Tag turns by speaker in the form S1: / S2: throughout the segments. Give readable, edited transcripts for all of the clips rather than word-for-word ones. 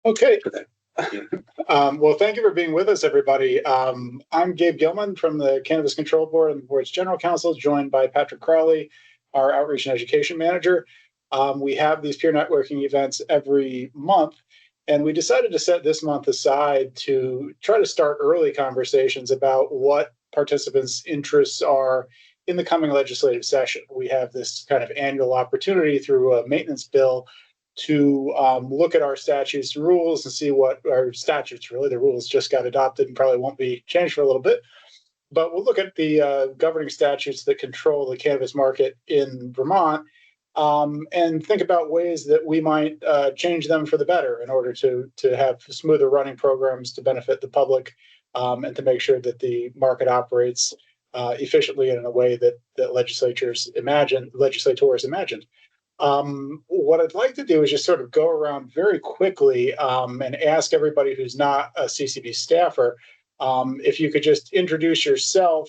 S1: Okay. Well, thank you for being with us, everybody. I'm Gabe Gilman from the Cannabis Control Board and the board's general counsel, joined by Patrick Crowley, our outreach and education manager. We have these peer networking events every month, and we decided to set this month aside to try to start early conversations about what participants' interests are in the coming legislative session. We have this kind of annual opportunity through a maintenance bill to look at our statutes and rules and see what our statutes, really, the rules just got adopted and probably won't be changed for a little bit. But we'll look at the governing statutes that control the cannabis market in Vermont, and think about ways that we might change them for the better in order to have smoother running programs to benefit the public, and to make sure that the market operates efficiently and in a way that legislators imagined. What I'd like to do is just sort of go around very quickly, and ask everybody who's not a CCB staffer, if you could just introduce yourself,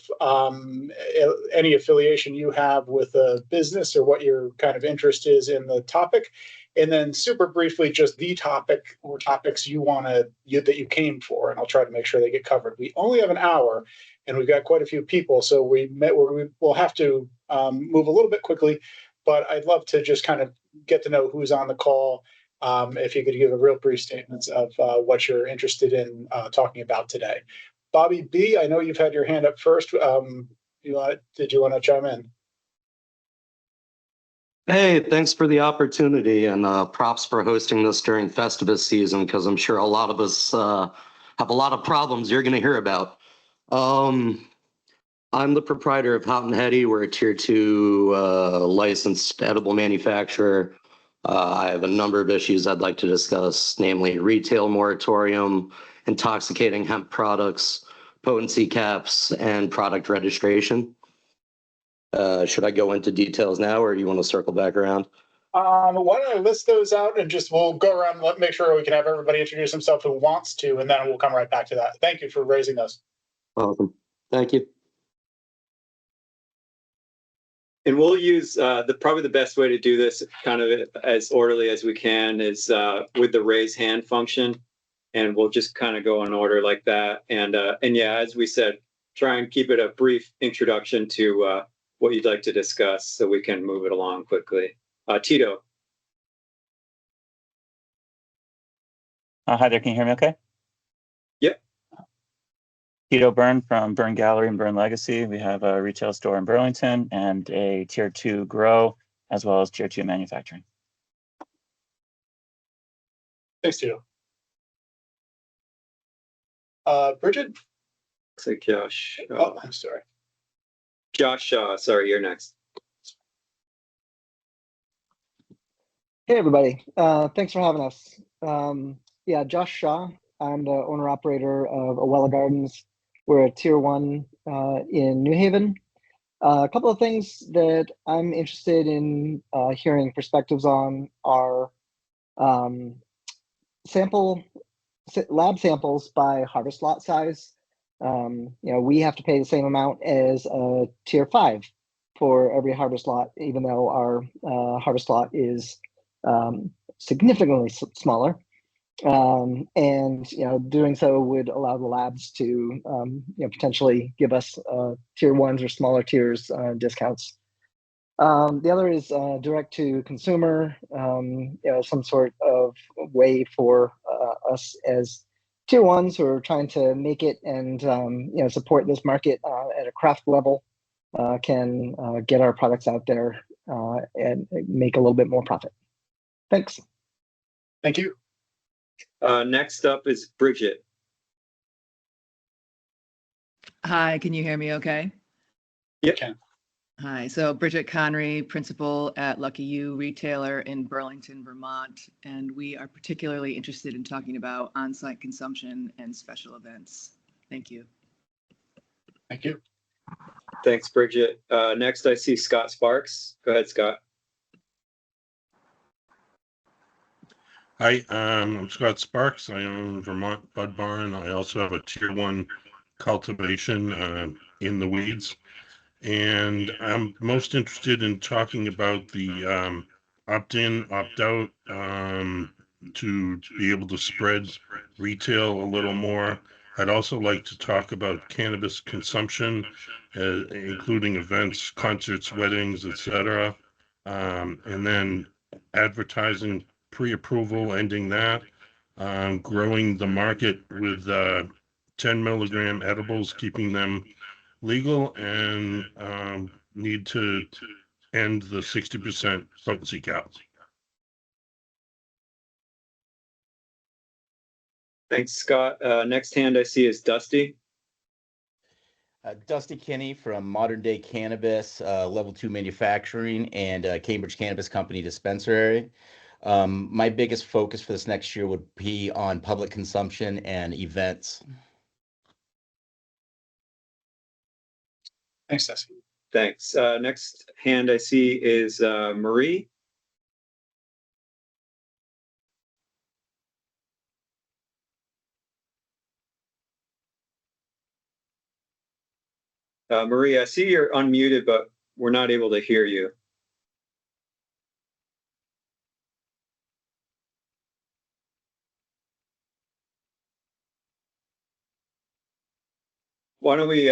S1: any affiliation you have with a business or what your kind of interest is in the topic, and then super briefly just the topic or topics that you came for, and I'll try to make sure they get covered. We only have an hour, and we've got quite a few people, so we'll have to move a little bit quickly. But I'd love to just kind of get to know who's on the call. If you could give a real brief statements of what you're interested in talking about today. Bobby B., I know you've had your hand up first. Did you want to chime in?
S2: Hey, thanks for the opportunity, and props for hosting this during Festivus season, because I'm sure a lot of us have a lot of problems you're going to hear about. I'm the proprietor of Hot and Heady. We're a tier 2 licensed edible manufacturer. I have a number of issues I'd like to discuss, namely retail moratorium, intoxicating hemp products, potency caps, and product registration. Should I go into details now, or do you want to circle back around?
S1: Why don't I list those out and just we'll go around and make sure we can have everybody introduce himself who wants to, and then we'll come right back to that. Thank you for raising those.
S2: Awesome. Thank you.
S3: And we'll use probably the best way to do this kind of as orderly as we can is with the raise hand function. And we'll just kind of go in order like that. And yeah, as we said, try and keep it a brief introduction to what you'd like to discuss so we can move it along quickly. Tito.
S4: Hi there, can you hear me okay?
S3: Yep.
S4: Tito Byrne from Byrne Gallery and Byrne Legacy. We have a retail store in Burlington and a tier 2 grow, as well as tier 2 manufacturing.
S1: Thanks, Tito. Bridget?
S3: Looks like Josh.
S1: Oh, I'm sorry.
S3: Josh Shaw, sorry, you're next.
S5: Hey, everybody. Thanks for having us. Yeah, Josh Shaw. I'm the owner-operator of Awella Gardens. We're a tier 1 in New Haven. A couple of things that I'm interested in hearing perspectives on are lab samples by harvest lot size. We have to pay the same amount as a tier 5 for every harvest lot, even though our harvest lot is significantly smaller. And doing so would allow the labs to potentially give us tier 1s or smaller tiers discounts. The other is direct to consumer, some sort of way for us as tier 1s who are trying to make it and support this market at a craft level, can get our products out there and make a little bit more profit. Thanks.
S1: Thank you.
S3: Next up is Bridget.
S6: Hi, can you hear me okay?
S3: Yep.
S6: Hi, so Bridget Connery, principal at Lucky You retailer in Burlington, Vermont, and we are particularly interested in talking about on-site consumption and special events. Thank you.
S1: Thank you.
S3: Thanks, Bridget. Next, I see Scott Sparks. Go ahead, Scott.
S7: Hi, I'm Scott Sparks. I own Vermont Bud Barn. I also have a tier 1 cultivation in the weeds. And I'm most interested in talking about the opt-in, opt-out to be able to spread retail a little more. I'd also like to talk about cannabis consumption, including events, concerts, weddings, etc. And then advertising pre-approval, ending that, growing the market with 10 milligram edibles, keeping them legal, and need to end the 60% potency cap.
S3: Thanks, Scott. Next hand I see is Dusty.
S8: Dusty Kinney from Modern Day Cannabis, Level 2 Manufacturing, and Cambridge Cannabis Company Dispensary. My biggest focus for this next year would be on public consumption and events.
S1: Thanks, Dusty.
S3: Thanks. Next hand I see is Marie. Marie, I see you're unmuted, but we're not able to hear you. Why don't we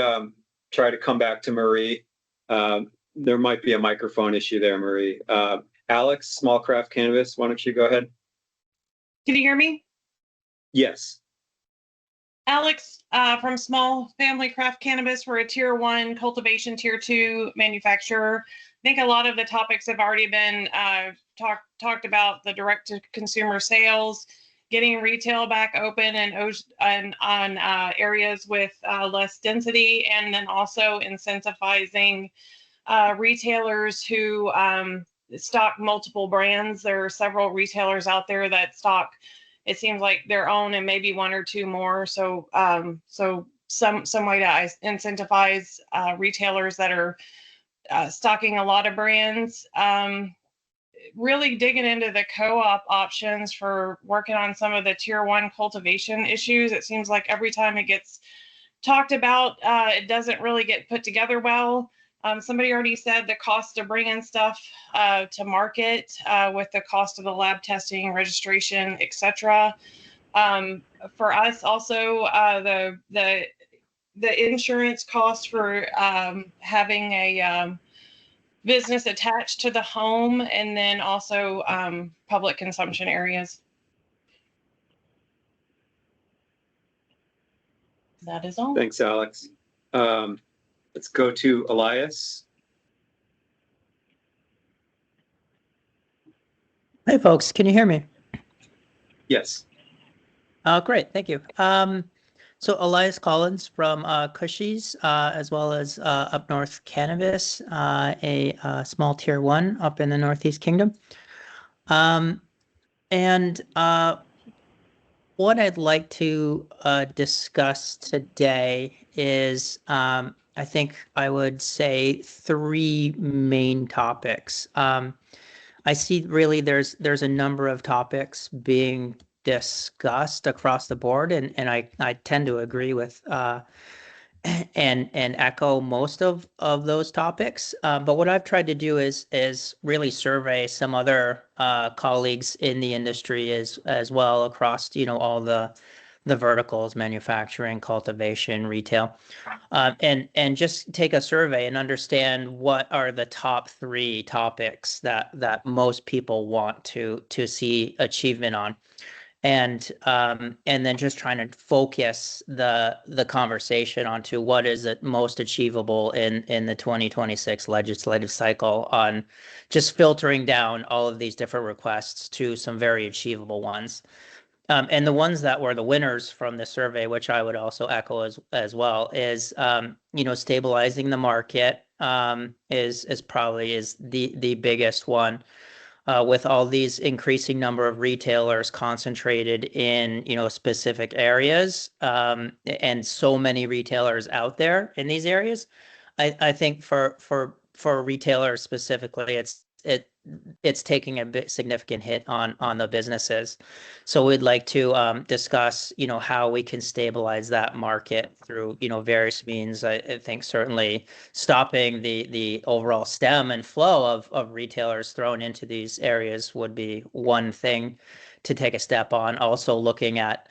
S3: try to come back to Marie? There might be a microphone issue there, Marie. Alex, Small Craft Cannabis, why don't you go ahead?
S9: Can you hear me?
S3: Yes.
S9: Alex from Small Family Craft Cannabis. We're a tier 1 cultivation, tier 2 manufacturer. I think a lot of the topics have already been talked about: the direct to consumer sales, getting retail back open and on areas with less density, and then also incentivizing retailers who stock multiple brands. There are several retailers out there that stock, it seems like, their own and maybe one or two more. So some way to incentivize retailers that are stocking a lot of brands. Really digging into the co-op options for working on some of the tier 1 cultivation issues. It seems like every time it gets talked about, it doesn't really get put together well. Somebody already said the cost of bringing stuff to market with the cost of the lab testing, registration, etc. For us, also the insurance cost for having a business attached to the home, and then also public consumption areas. That is all.
S3: Thanks, Alex. Let's go to Elias.
S10: Hey, folks, can you hear me?
S3: Yes.
S10: Great, thank you. So Elias Collins from Cushies, as well as Up North Cannabis, a small tier 1 up in the Northeast Kingdom. And what I'd like to discuss today is, I think I would say, 3 main topics. I see really there's a number of topics being discussed across the board, and I tend to agree with and echo most of those topics. But what I've tried to do is really survey some other colleagues in the industry as well across all the verticals: manufacturing, cultivation, retail, and just take a survey and understand what are the top 3 topics that most people want to see achievement on. And then just trying to focus the conversation onto what is it most achievable in the 2026 legislative cycle, on just filtering down all of these different requests to some very achievable ones. And the ones that were the winners from the survey, which I would also echo as well, is stabilizing the market is probably the biggest one. With all these increasing number of retailers concentrated in specific areas, and so many retailers out there in these areas, I think for retailers specifically, it's taking a significant hit on the businesses. So we'd like to discuss how we can stabilize that market through various means. I think certainly stopping the overall stem and flow of retailers thrown into these areas would be one thing to take a step on, also looking at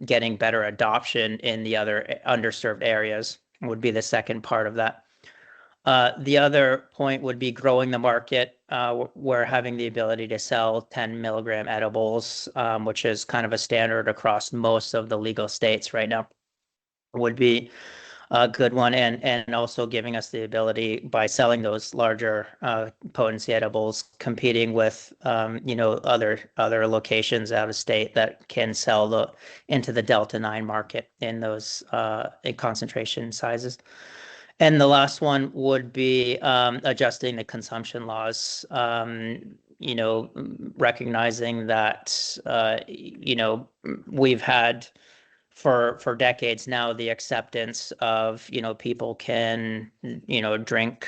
S10: getting better adoption in the other underserved areas would be the second part of that. The other point would be growing the market. We're having the ability to sell 10 milligram edibles, which is kind of a standard across most of the legal states right now, would be a good one. And also giving us the ability by selling those larger potency edibles, competing with, other locations out of state that can sell into the Delta 9 market in those in concentration sizes. And the last one would be adjusting the consumption laws, recognizing that, we've had for decades now the acceptance of, people can, drink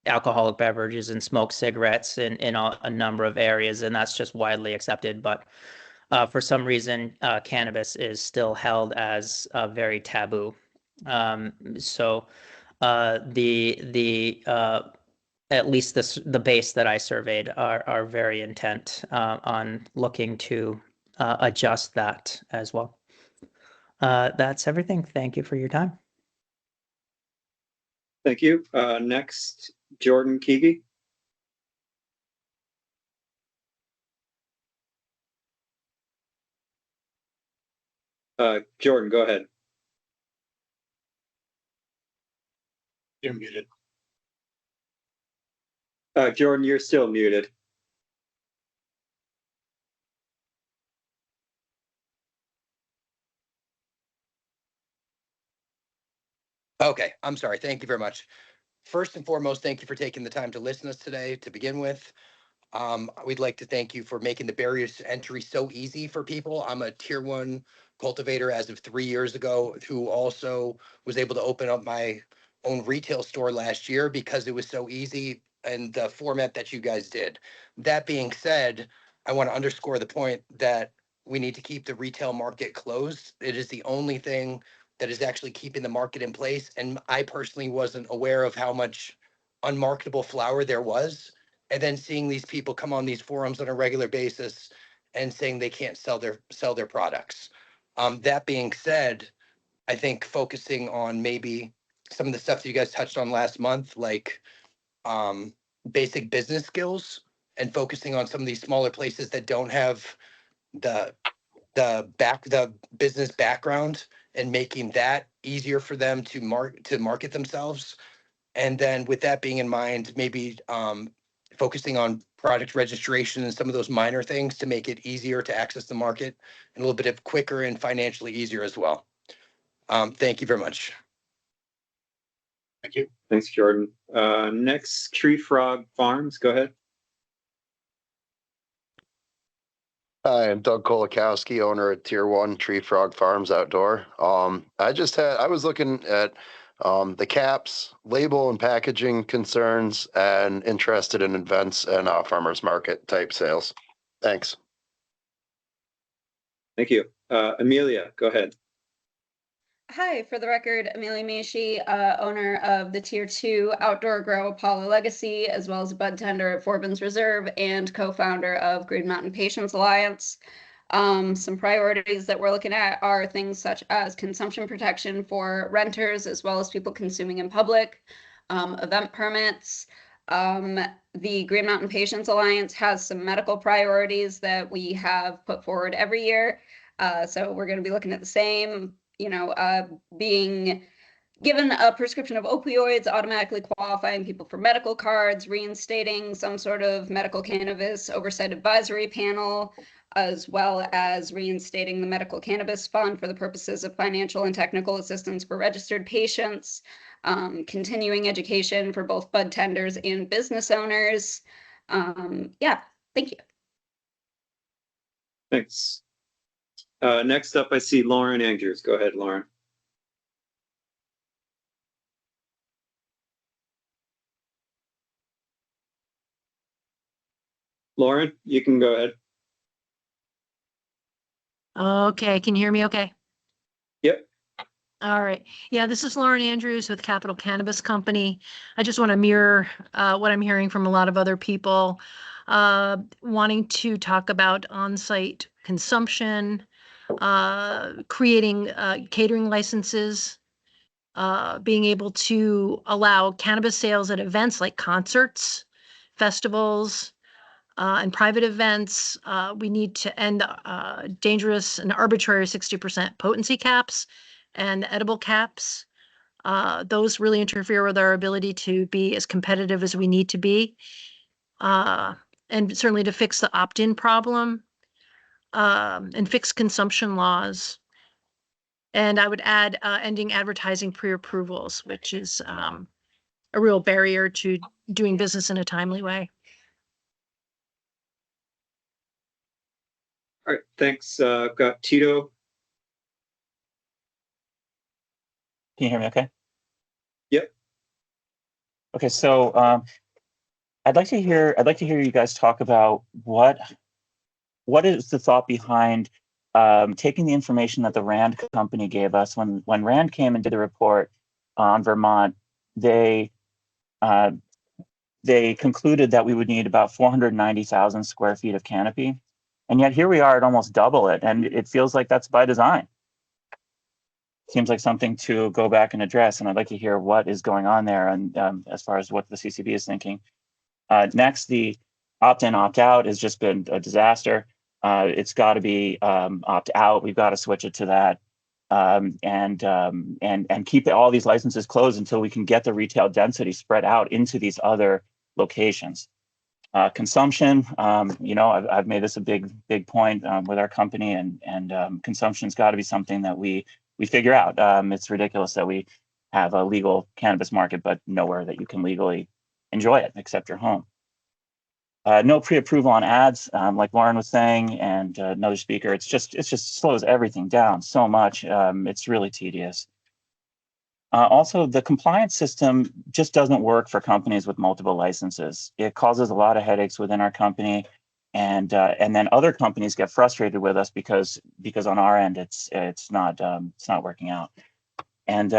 S10: alcoholic beverages and smoke cigarettes in a number of areas, and that's just widely accepted. But for some reason, cannabis is still held as very taboo. So the at least the base that I surveyed are very intent on looking to adjust that as well. That's everything. Thank you for your time.
S3: Thank you. Next, Jordan Keegi. Jordan, go ahead.
S1: You're muted.
S3: Jordan, you're still muted.
S11: Okay, I'm sorry. Thank you very much. First and foremost, thank you for taking the time to listen to us today to begin with. We'd like to thank you for making the barriers to entry so easy for people. I'm a tier 1 cultivator as of 3 years ago who also was able to open up my own retail store last year because it was so easy and the format that you guys did. That being said, I want to underscore the point that we need to keep the retail market closed. It is the only thing that is actually keeping the market in place. And I personally wasn't aware of how much unmarketable flower there was. And then seeing these people come on these forums on a regular basis and saying they can't sell their products. That being said, I think focusing on maybe some of the stuff that you guys touched on last month, like basic business skills, and focusing on some of these smaller places that don't have the business background, and making that easier for them to market themselves. And then with that being in mind, maybe focusing on product registration and some of those minor things to make it easier to access the market and a little bit of quicker and financially easier as well. Thank you very much.
S1: Thank you.
S3: Thanks, Jordan. Next, Tree Frog Farms. Go ahead.
S12: Hi, I'm Doug Kolakowski, owner of Tier 1 Tree Frog Farms Outdoor. I was looking at the caps, label and packaging concerns, and interested in events and farmers market type sales. Thanks.
S3: Thank you. Amelia, go ahead.
S13: Hi, for the record, Amelia Mishi, owner of the Tier 2 Outdoor Grow Apollo Legacy, as well as a bud tender at Forbin's Reserve and co-founder of Green Mountain Patients Alliance. Some priorities that we're looking at are things such as consumption protection for renters, as well as people consuming in public, event permits. The Green Mountain Patients Alliance has some medical priorities that we have put forward every year. So we're going to be looking at the same, being given a prescription of opioids, automatically qualifying people for medical cards, reinstating some sort of medical cannabis oversight advisory panel, as well as reinstating the medical cannabis fund for the purposes of financial and technical assistance for registered patients, continuing education for both bud tenders and business owners. Yeah, thank you.
S3: Thanks. Next up, I see Lauren Andrews. Go ahead, Lauren. Lauren, you can go ahead.
S14: Okay, can you hear me okay?
S3: Yep.
S14: All right. Yeah, this is Lauren Andrews with Capital Cannabis Company. I just want to mirror what I'm hearing from a lot of other people. wanting to talk about on-site consumption, creating catering licenses, being able to allow cannabis sales at events like concerts, festivals, and private events. We need to end dangerous and arbitrary 60% potency caps and edible caps. Those really interfere with our ability to be as competitive as we need to be. And certainly to fix the opt-in problem and fix consumption laws. And I would add ending advertising pre-approvals, which is a real barrier to doing business in a timely way.
S3: All right, thanks. Got Tito.
S4: Can you hear me okay?
S3: Yep.
S4: Okay, so I'd like to hear you guys talk about what is the thought behind taking the information that the RAND company gave us when RAND came and did the report on Vermont. They concluded that we would need about 490,000 square feet of canopy, and yet here we are at almost double it, and it feels like that's by design. Seems like something to go back and address, and I'd like to hear what is going on there, and as far as what the CCB is thinking. Next, the opt-in, opt-out has just been a disaster. It's got to be opt-out. We've got to switch it to that, and keep all these licenses closed until we can get the retail density spread out into these other locations. Consumption, I've made this a big point with our company, and consumption's got to be something that we figure out. It's ridiculous that we have a legal cannabis market, but nowhere that you can legally enjoy it except your home. No pre-approval on ads, like Lauren was saying, and another speaker. It just slows everything down so much. It's really tedious. Also, the compliance system just doesn't work for companies with multiple licenses. It causes a lot of headaches within our company, and then other companies get frustrated with us because on our end it's not working out. And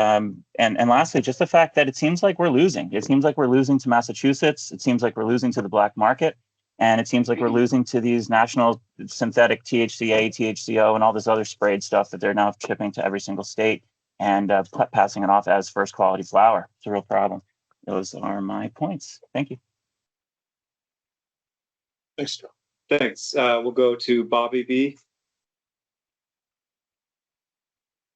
S4: lastly, just the fact that it seems like we're losing. It seems like we're losing to Massachusetts. It seems like we're losing to the black market, and it seems like we're losing to these national synthetic THCA, THCO, and all this other sprayed stuff that they're now shipping to every single state and passing it off as first quality flower. It's a real problem. Those are my points. Thank you.
S1: Thanks, Joe.
S3: Thanks. We'll go to Bobby B.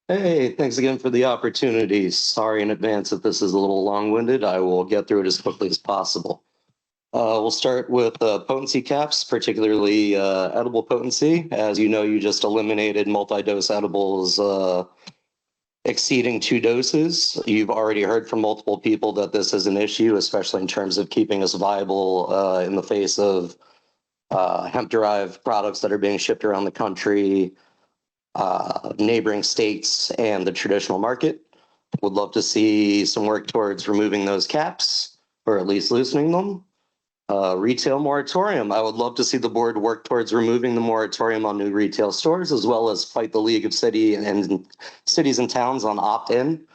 S2: Hey, thanks again for the opportunity. Sorry in advance if this is a little long-winded. I will get through it as quickly as possible. We'll start with potency caps, particularly edible potency. As you know, you just eliminated multi-dose edibles exceeding 2 doses. You've already heard from multiple people that this is an issue, especially in terms of keeping us viable in the face of hemp-derived products that are being shipped around the country, neighboring states, and the traditional market. Would love to see some work towards removing those caps, or at least loosening them. Retail moratorium. I would love to see the board work towards removing the moratorium on new retail stores, as well as fight the League of Cities and Towns on opt-in.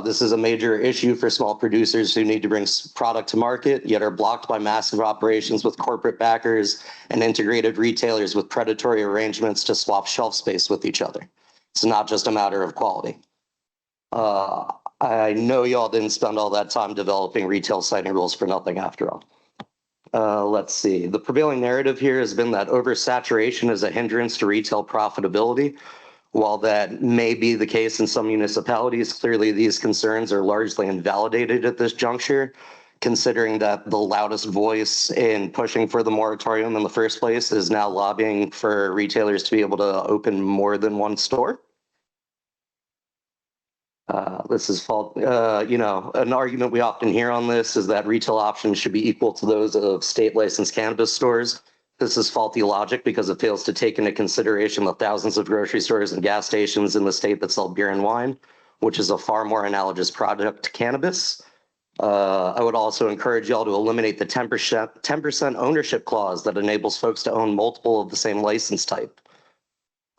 S2: This is a major issue for small producers who need to bring product to market, yet are blocked by massive operations with corporate backers and integrated retailers with predatory arrangements to swap shelf space with each other. It's not just a matter of quality. I know y'all didn't spend all that time developing retail siting rules for nothing after all. Let's see. The prevailing narrative here has been that oversaturation is a hindrance to retail profitability. While that may be the case in some municipalities, clearly these concerns are largely invalidated at this juncture, considering that the loudest voice in pushing for the moratorium in the first place is now lobbying for retailers to be able to open more than one store. This is an argument we often hear on this is that retail options should be equal to those of state licensed cannabis stores. This is faulty logic because it fails to take into consideration the thousands of grocery stores and gas stations in the state that sell beer and wine, which is a far more analogous product to cannabis. I would also encourage y'all to eliminate the 10% ownership clause that enables folks to own multiple of the same license type.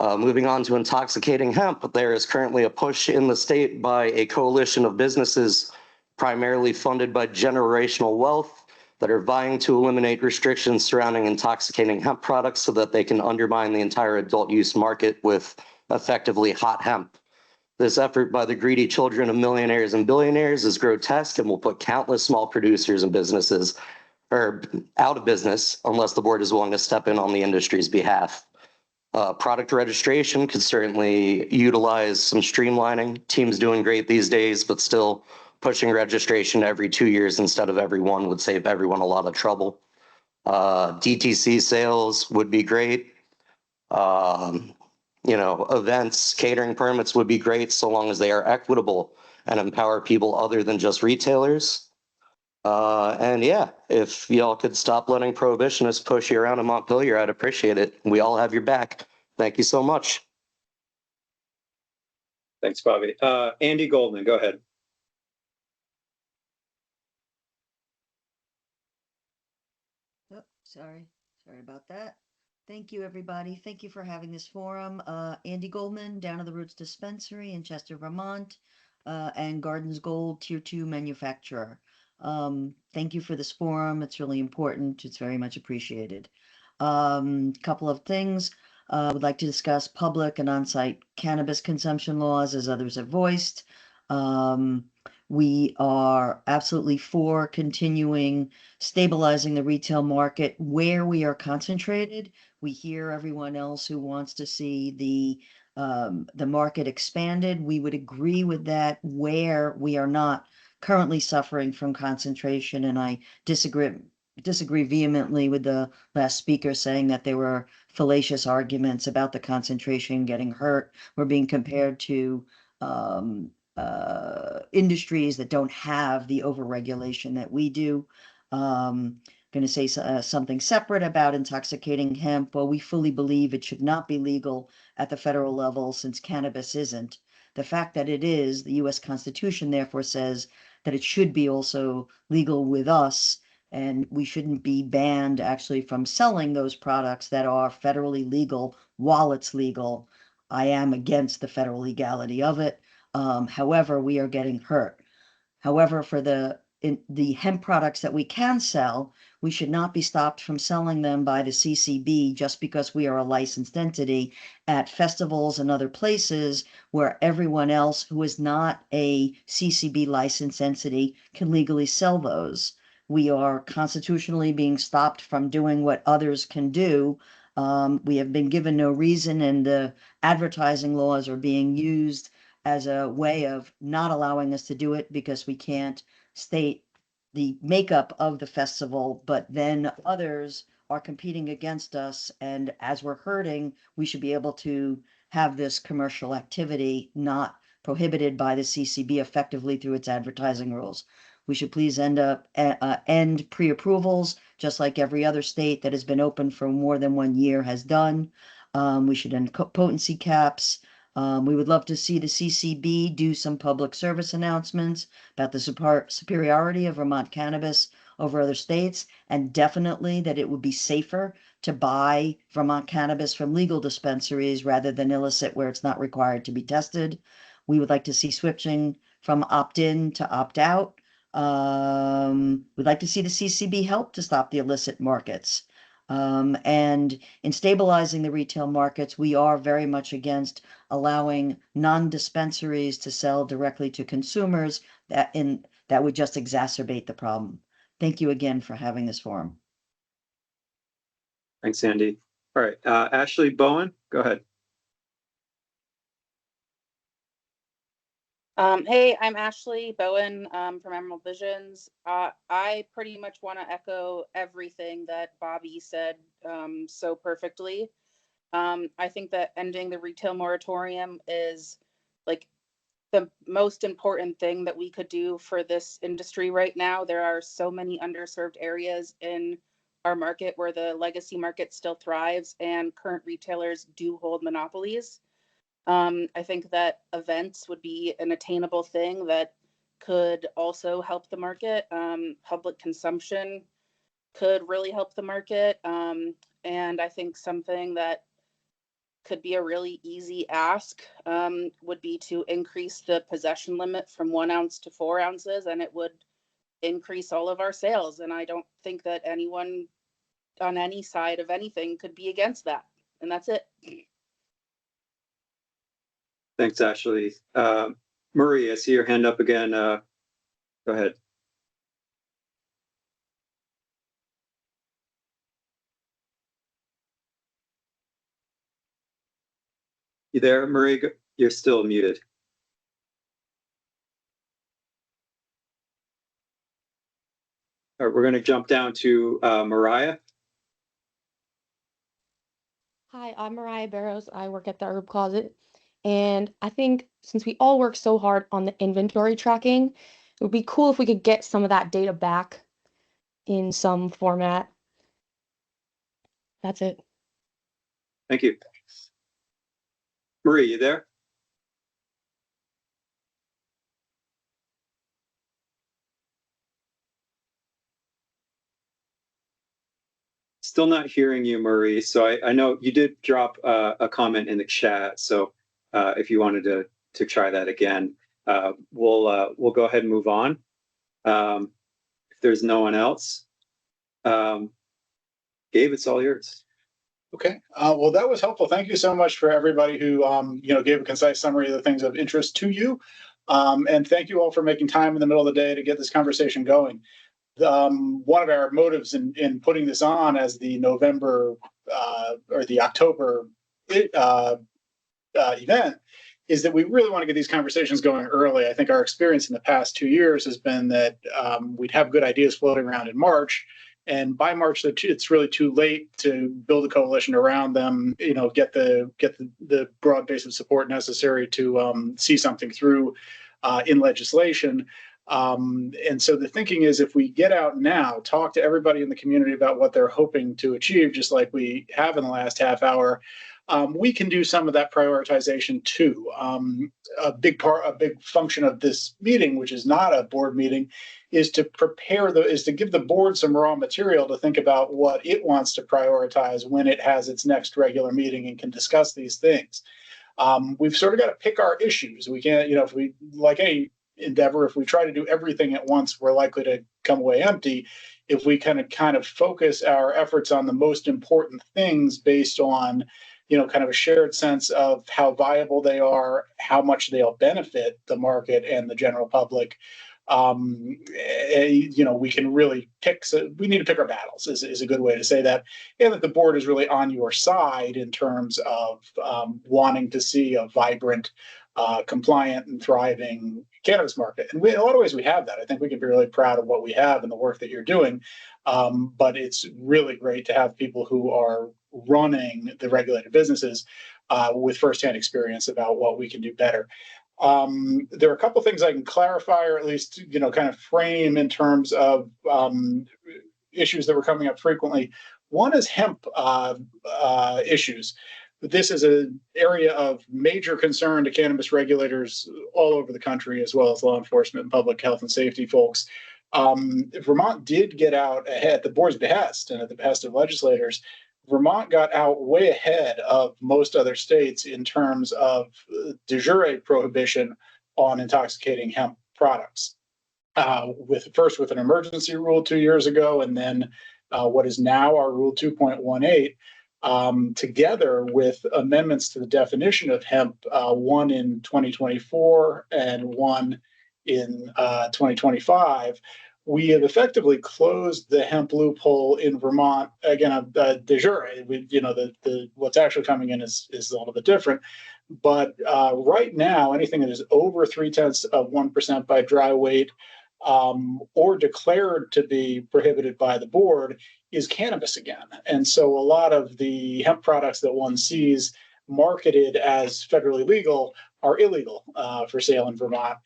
S2: Moving on to intoxicating hemp, there is currently a push in the state by a coalition of businesses primarily funded by generational wealth that are vying to eliminate restrictions surrounding intoxicating hemp products so that they can undermine the entire adult use market with effectively hot hemp. This effort by the greedy children of millionaires and billionaires is grotesque and will put countless small producers and businesses out of business unless the board is willing to step in on the industry's behalf. Product registration could certainly utilize some streamlining. Team's doing great these days, but still pushing registration every 2 years instead of every one would save everyone a lot of trouble. DTC sales would be great. Events, catering permits would be great so long as they are equitable and empower people other than just retailers. And yeah, if y'all could stop letting prohibitionists push you around in Montpelier, I'd appreciate it. We all have your back. Thank you so much.
S3: Thanks, Bobby. Andy Goldman, go ahead.
S15: Oh, sorry about that. Thank you, everybody. Thank you for having this forum. Andy Goldman, Down to the Roots Dispensary in Chester, Vermont, and Gardens Gold Tier 2 manufacturer. Thank you for this forum. It's really important. It's very much appreciated. Couple of things. Would like to discuss public and on-site cannabis consumption laws, as others have voiced. We are absolutely for continuing stabilizing the retail market where we are concentrated. We hear everyone else who wants to see the market expanded. We would agree with that where we are not currently suffering from concentration, and I disagree vehemently with the last speaker saying that there were fallacious arguments about the concentration getting hurt. We're being compared to industries that don't have the overregulation that we do. Going to say something separate about intoxicating hemp. Well, we fully believe it should not be legal at the federal level since cannabis isn't. The fact that it is, the U.S. Constitution therefore says that it should be also legal with us, and we shouldn't be banned actually from selling those products that are federally legal while it's legal. I am against the federal legality of it. However, we are getting hurt. However, for the hemp products that we can sell, we should not be stopped from selling them by the CCB just because we are a licensed entity at festivals and other places where everyone else who is not a CCB licensed entity can legally sell those. We are constitutionally being stopped from doing what others can do. We have been given no reason, and the advertising laws are being used as a way of not allowing us to do it because we can't state the makeup of the festival, but then others are competing against us. And as we're hurting, we should be able to have this commercial activity not prohibited by the CCB effectively through its advertising rules. We should please end pre-approvals, just like every other state that has been open for more than 1 year has done. We should end potency caps. We would love to see the CCB do some public service announcements about the superiority of Vermont cannabis over other states, and definitely that it would be safer to buy Vermont cannabis from legal dispensaries rather than illicit where it's not required to be tested. We would like to see switching from opt-in to opt-out. We'd like to see the CCB help to stop the illicit markets. And in stabilizing the retail markets, we are very much against allowing non-dispensaries to sell directly to consumers. That would just exacerbate the problem. Thank you again for having this forum.
S3: Thanks, Andy. All right, Ashley Bowen, go ahead.
S16: Hey, I'm Ashley Bowen from Emerald Visions. I pretty much want to echo everything that Bobby said so perfectly. I think that ending the retail moratorium is like the most important thing that we could do for this industry right now. There are so many underserved areas in our market where the legacy market still thrives and current retailers do hold monopolies. I think that events would be an attainable thing that could also help the market. Public consumption could really help the market. And I think something that could be a really easy ask would be to increase the possession limit from 1 ounce to 4 ounces, and it would increase all of our sales. And I don't think that anyone on any side of anything could be against that. And that's it.
S3: Thanks, Ashley. Murray, I see your hand up again. Go ahead. You there, Murray? You're still muted. All right, we're going to jump down to Mariah.
S17: Hi, I'm Mariah Barrows. I work at the Herb Closet. And I think since we all work so hard on the inventory tracking, it would be cool if we could get some of that data back in some format. That's it.
S3: Thank you. Marie, you there? Still not hearing you, Marie. So I know you did drop a comment in the chat. So if you wanted to try that again, we'll go ahead and move on. If there's no one else, Gabe, it's all yours.
S1: Okay. Well, that was helpful. Thank you so much for everybody who gave a concise summary of the things of interest to you. And thank you all for making time in the middle of the day to get this conversation going. One of our motives in putting this on as the November or the October event is that we really want to get these conversations going early. I think our experience in the past 2 years has been that we'd have good ideas floating around in March, and by March it's really too late to build a coalition around them. Get the broad base of support necessary to see something through in legislation. And so the thinking is, if we get out now, talk to everybody in the community about what they're hoping to achieve, just like we have in the last half hour, we can do some of that prioritization too. A big function of this meeting, which is not a board meeting, is to give the board some raw material to think about what it wants to prioritize when it has its next regular meeting and can discuss these things. We've sort of got to pick our issues. We can't, if we, like any endeavor, if we try to do everything at once, we're likely to come away empty. If we kind of focus our efforts on the most important things based on kind of a shared sense of how viable they are, how much they'll benefit the market and the general public, we can really we need to pick our battles is a good way to say that. And that the board is really on your side in terms of wanting to see a vibrant, compliant and thriving cannabis market. And in a lot of ways we have that. I think we can be really proud of what we have and the work that you're doing. But it's really great to have people who are running the regulated businesses with firsthand experience about what we can do better. There are a couple things I can clarify, or at least kind of frame in terms of issues that were coming up frequently. One is hemp issues. This is an area of major concern to cannabis regulators all over the country, as well as law enforcement and public health and safety folks. Vermont did get out ahead at the board's behest and at the behest of legislators. Vermont got out way ahead of most other states in terms of de jure prohibition on intoxicating hemp products. First with an emergency rule 2 years ago, and then what is now our Rule 2.18, together with amendments to the definition of hemp, one in 2024 and one in 2025. We have effectively closed the hemp loophole in Vermont. Again, de jure. What's actually coming in is a little bit different. But right now, anything that is over 0.3% by dry weight or declared to be prohibited by the board is cannabis again. And so a lot of the hemp products that one sees marketed as federally legal are illegal for sale in Vermont.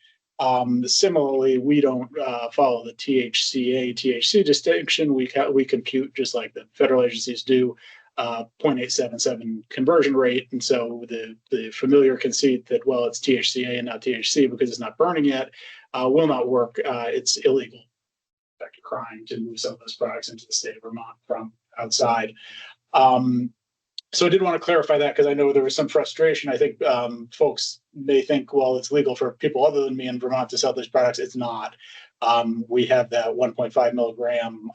S1: Similarly, we don't follow the THCA/THC distinction. We compute just like the federal agencies do, 0.877 conversion rate, and so the familiar conceit that it's THCA and not THC because it's not burning yet will not work. It's illegal, in fact, a crime to move some of those products into the state of Vermont from outside. So I did want to clarify that because I know there was some frustration. I think folks may think, well, it's legal for people other than me in Vermont to sell these products. It's not. We have that 1.5 milligram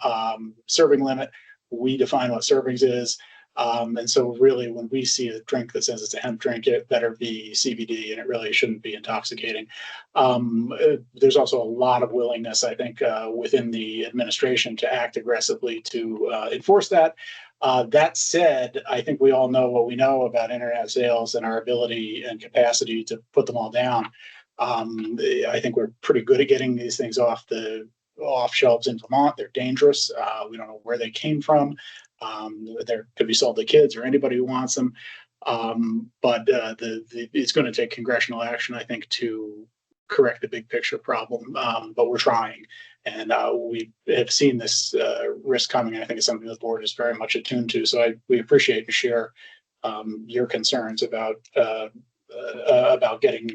S1: serving limit. We define what servings is. And so really when we see a drink that says it's a hemp drink, it better be CBD and it really shouldn't be intoxicating. There's also a lot of willingness, I think, within the administration to act aggressively to enforce that. That said, I think we all know what we know about internet sales and our ability and capacity to put them all down. I think we're pretty good at getting these things off shelves in Vermont. They're dangerous. We don't know where they came from. They could be sold to kids or anybody who wants them. But it's going to take congressional action, I think, to correct the big picture problem. But we're trying. And we have seen this risk coming. And I think it's something the board is very much attuned to. So we appreciate and share your concerns about getting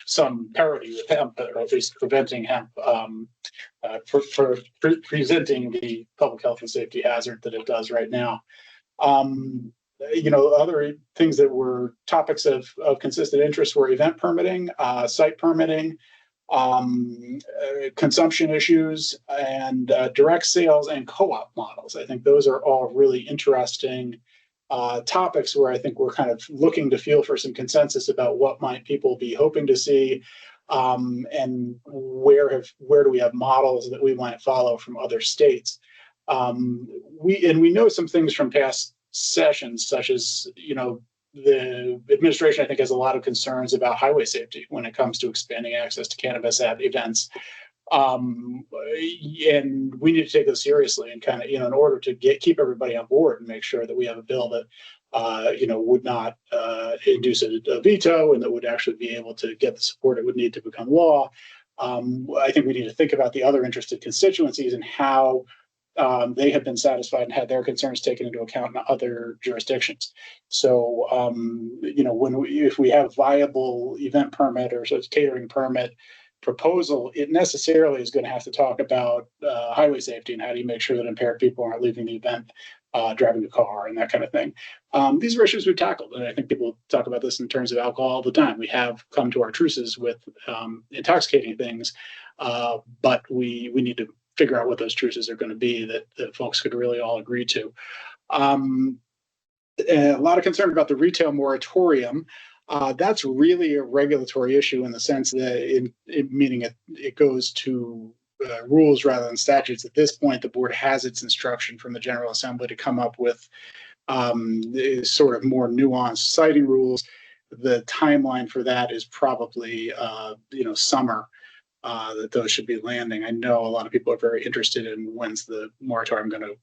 S1: some parity with hemp, or at least preventing hemp for presenting the public health and safety hazard that it does right now. Other things that were topics of consistent interest were event permitting, site permitting, consumption issues, and direct sales and co-op models. I think those are all really interesting topics where I think we're kind of looking to feel for some consensus about what might people be hoping to see, and where do we have models that we might follow from other states. We know some things from past sessions, such as, the administration, I think, has a lot of concerns about highway safety when it comes to expanding access to cannabis at events. And we need to take this seriously and kind of, in order to keep everybody on board and make sure that we have a bill that, would not induce a veto and that would actually be able to get the support it would need to become law. I think we need to think about the other interested constituencies and how they have been satisfied and had their concerns taken into account in other jurisdictions. So, if we have viable event permit or catering permit proposal, it necessarily is going to have to talk about highway safety and how do you make sure that impaired people aren't leaving the event driving a car and that kind of thing. These are issues we've tackled, and I think people talk about this in terms of alcohol all the time. We have come to our truces with intoxicating things, but we need to figure out what those truces are going to be that folks could really all agree to. A lot of concern about the retail moratorium. That's really a regulatory issue in the sense that meaning it goes to rules rather than statutes. At this point, the board has its instruction from the General Assembly to come up with sort of more nuanced citing rules. The timeline for that is probably summer. That those should be landing. I know a lot of people are very interested in when's the moratorium going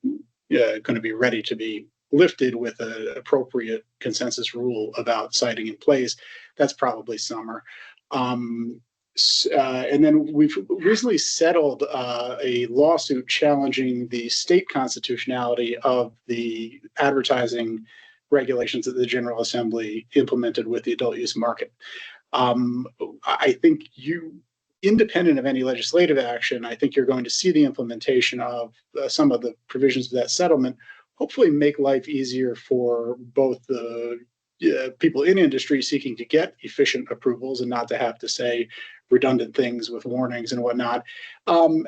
S1: to be ready to be lifted with an appropriate consensus rule about citing in place. That's probably summer. And then we've recently settled a lawsuit challenging the state constitutionality of the advertising regulations that the General Assembly implemented with the adult use market. I think independent of any legislative action, I think you're going to see the implementation of some of the provisions of that settlement hopefully make life easier for both the people in industry seeking to get efficient approvals and not to have to say redundant things with warnings and whatnot,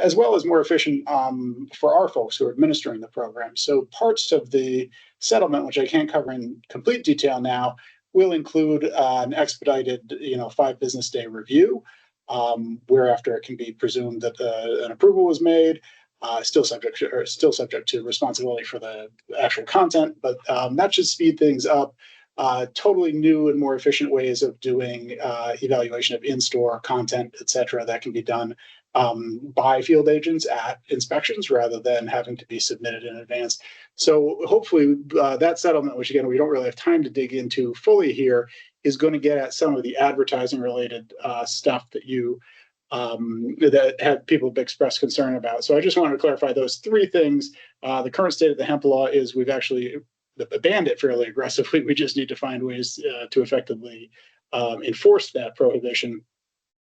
S1: as well as more efficient for our folks who are administering the program. So parts of the settlement, which I can't cover in complete detail now, will include an expedited 5 business day review, whereafter it can be presumed that an approval was made, still subject to responsibility for the actual content, but that should speed things up. Totally new and more efficient ways of doing evaluation of in-store content, et cetera, that can be done by field agents at inspections rather than having to be submitted in advance. So hopefully that settlement, which again, we don't really have time to dig into fully here, is going to get at some of the advertising related stuff that that had people expressed concern about. So I just wanted to clarify those 3 things. The current state of the hemp law is we've actually banned it fairly aggressively. We just need to find ways to effectively enforce that prohibition.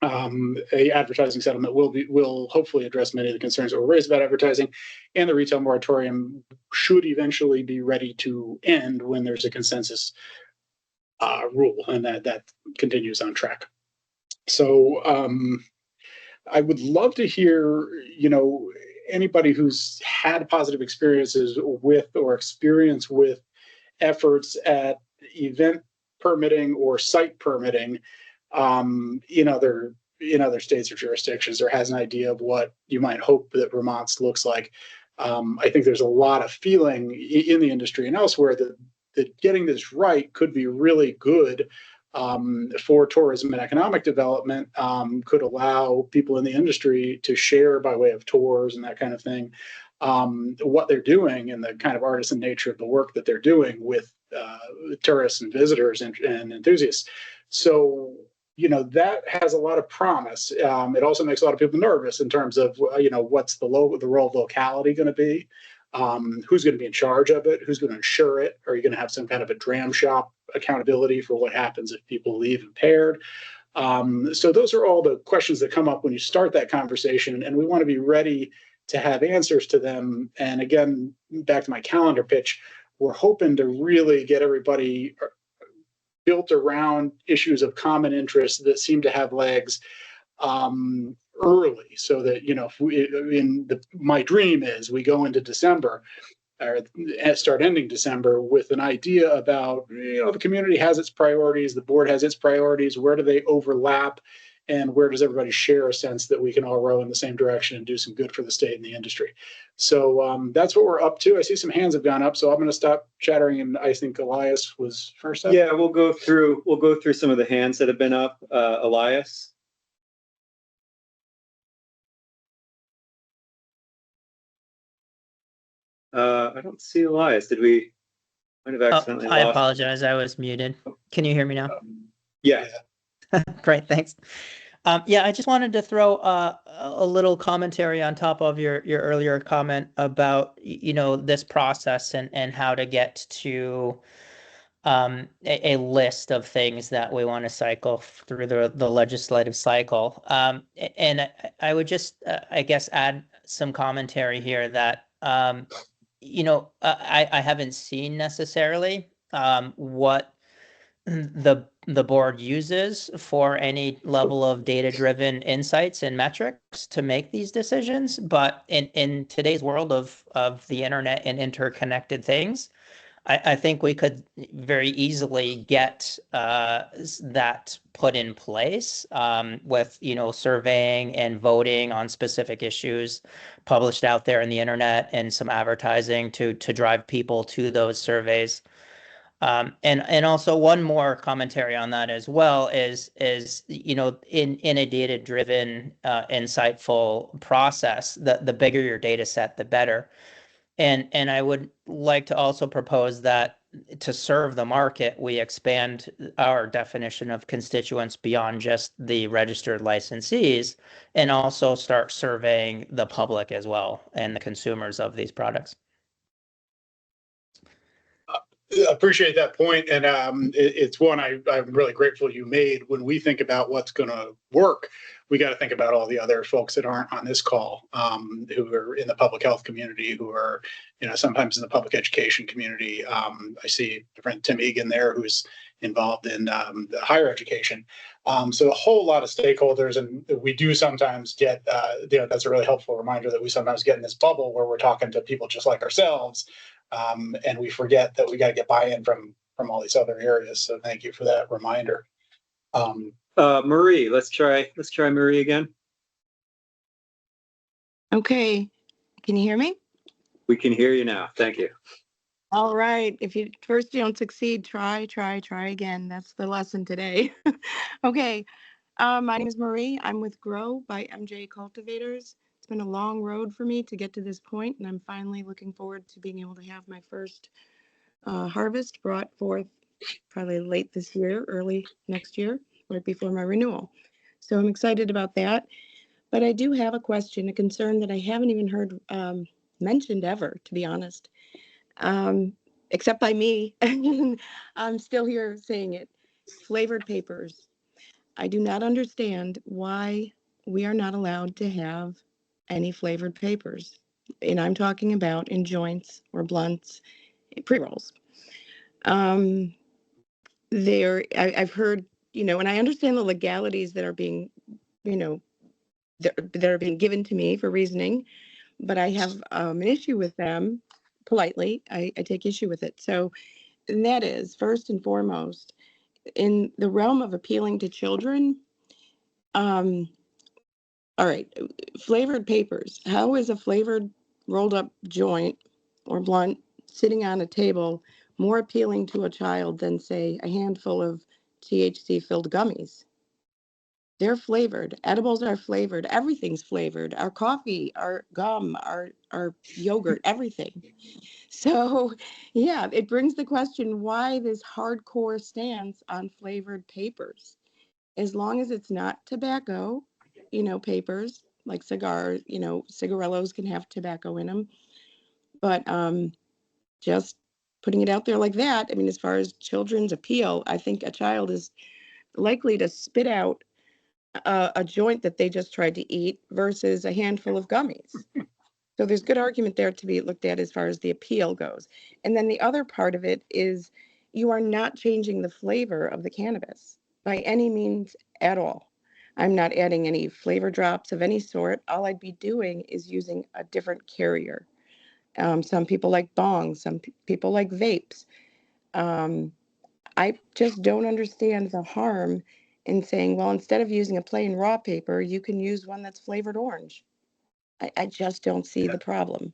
S1: a advertising settlement will hopefully address many of the concerns that were raised about advertising, and the retail moratorium should eventually be ready to end when there's a consensus rule, and that continues on track. So I would love to hear, anybody who's had positive experiences with or experience with efforts at event permitting or site permitting, in other states or jurisdictions, or has an idea of what you might hope that Vermont's looks like. I think there's a lot of feeling in the industry and elsewhere that getting this right could be really good for tourism and economic development, could allow people in the industry to share by way of tours and that kind of thing, what they're doing and the kind of artisan nature of the work that they're doing with tourists and visitors and enthusiasts. So, that has a lot of promise. It also makes a lot of people nervous in terms of, what's the role of locality going to be? Who's going to be in charge of it? Who's going to insure it? Are you going to have some kind of a dram shop accountability for what happens if people leave impaired? So those are all the questions that come up when you start that conversation, and we want to be ready to have answers to them. And again, back to my calendar pitch, we're hoping to really get everybody built around issues of common interest that seem to have legs early, so that my dream is we go into December or start ending December with an idea about, the community has its priorities, the board has its priorities, where do they overlap, and where does everybody share a sense that we can all row in the same direction and do some good for the state and the industry. So that's what we're up to. I see some hands have gone up, so I'm going to stop chattering, and I think Elias was first up.
S3: Yeah, we'll go through some of the hands that have been up. Elias. I don't see Elias. Did we might have accidentally
S10: I
S3: lost?
S10: apologize. I was muted. Can you hear me now?
S3: Yeah.
S10: Great, thanks. I just wanted to throw a little commentary on top of your earlier comment about, this process and how to get to a list of things that we want to cycle through the legislative cycle. And I would just, I guess, add some commentary here that, I haven't seen necessarily what the board uses for any level of data-driven insights and metrics to make these decisions. But in today's world of the internet and interconnected things, I think we could very easily get that put in place with, surveying and voting on specific issues published out there in the internet, and some advertising to drive people to those surveys. And also one more commentary on that as well is in a data-driven, insightful process, the bigger your data set, the better. And I would like to also propose that to serve the market, we expand our definition of constituents beyond just the registered licensees, and also start surveying the public as well and the consumers of these products.
S1: Appreciate that point, and it's one I'm really grateful you made. When we think about what's going to work, we got to think about all the other folks that aren't on this call, who are in the public health community, who are, sometimes in the public education community. I see my friend Tim Egan there, who's involved in the higher education. So a whole lot of stakeholders, and we do sometimes get, that's a really helpful reminder that we sometimes get in this bubble where we're talking to people just like ourselves. And we forget that we got to get buy-in from all these other areas. So thank you for that reminder.
S3: Marie, let's try Marie again.
S18: Okay, can you hear me?
S3: We can hear you now. Thank you.
S18: All right. If you don't succeed, try again. That's the lesson today. Okay. My name is Marie. I'm with Grow by MJ Cultivators. It's been a long road for me to get to this point, and I'm finally looking forward to being able to have my first harvest brought forth probably late this year, early next year, right before my renewal. So I'm excited about that. But I do have a question, a concern that I haven't even heard mentioned ever, to be honest, except by me. I'm still here saying it. Flavored papers. I do not understand why we are not allowed to have any flavored papers. And I'm talking about in joints or blunts, pre-rolls. I've heard, and I understand the legalities that are being, that are being given to me for reasoning, but I have an issue with them. Politely, I take issue with it. So, and that is first and foremost in the realm of appealing to children. All right, flavored papers. How is a flavored rolled up joint or blunt sitting on a table more appealing to a child than, say, a handful of THC filled gummies? They're flavored. Edibles are flavored. Everything's flavored. Our coffee, our gum, our yogurt, everything. So, yeah, it brings the question, why this hardcore stance on flavored papers? As long as it's not tobacco, papers like cigars, cigarillos can have tobacco in them. But just putting it out there like that, I mean, as far as children's appeal, I think a child is likely to spit out a joint that they just tried to eat versus a handful of gummies. So there's good argument there to be looked at as far as the appeal goes. And then the other part of it is you are not changing the flavor of the cannabis by any means at all. I'm not adding any flavor drops of any sort. All I'd be doing is using a different carrier. Some people like bongs, some people like vapes. I just don't understand the harm in saying, well, instead of using a plain raw paper, you can use one that's flavored orange. I just don't see the problem.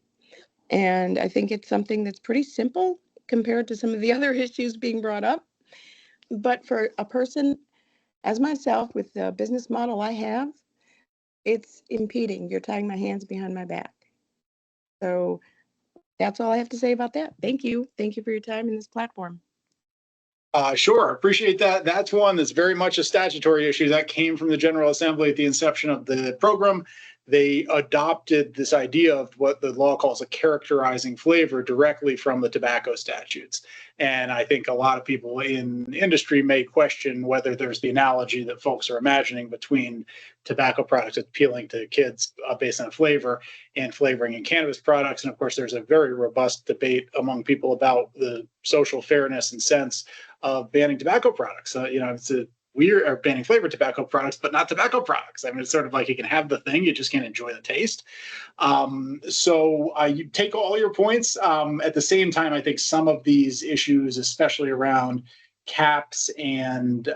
S18: And I think it's something that's pretty simple compared to some of the other issues being brought up. But for a person as myself with the business model I have, it's impeding. You're tying my hands behind my back. So that's all I have to say about that. Thank you. Thank you for your time in this platform.
S1: Sure, appreciate that. That's one that's very much a statutory issue that came from the General Assembly at the inception of the program. They adopted this idea of what the law calls a characterizing flavor directly from the tobacco statutes. And I think a lot of people in industry may question whether there's the analogy that folks are imagining between tobacco products appealing to kids based on flavor and flavoring in cannabis products. And of course, there's a very robust debate among people about the social fairness and sense of banning tobacco products. It's we are banning flavored tobacco products, but not tobacco products. I mean, it's sort of like you can have the thing, you just can't enjoy the taste. So you take all your points. At the same time, I think some of these issues, especially around caps and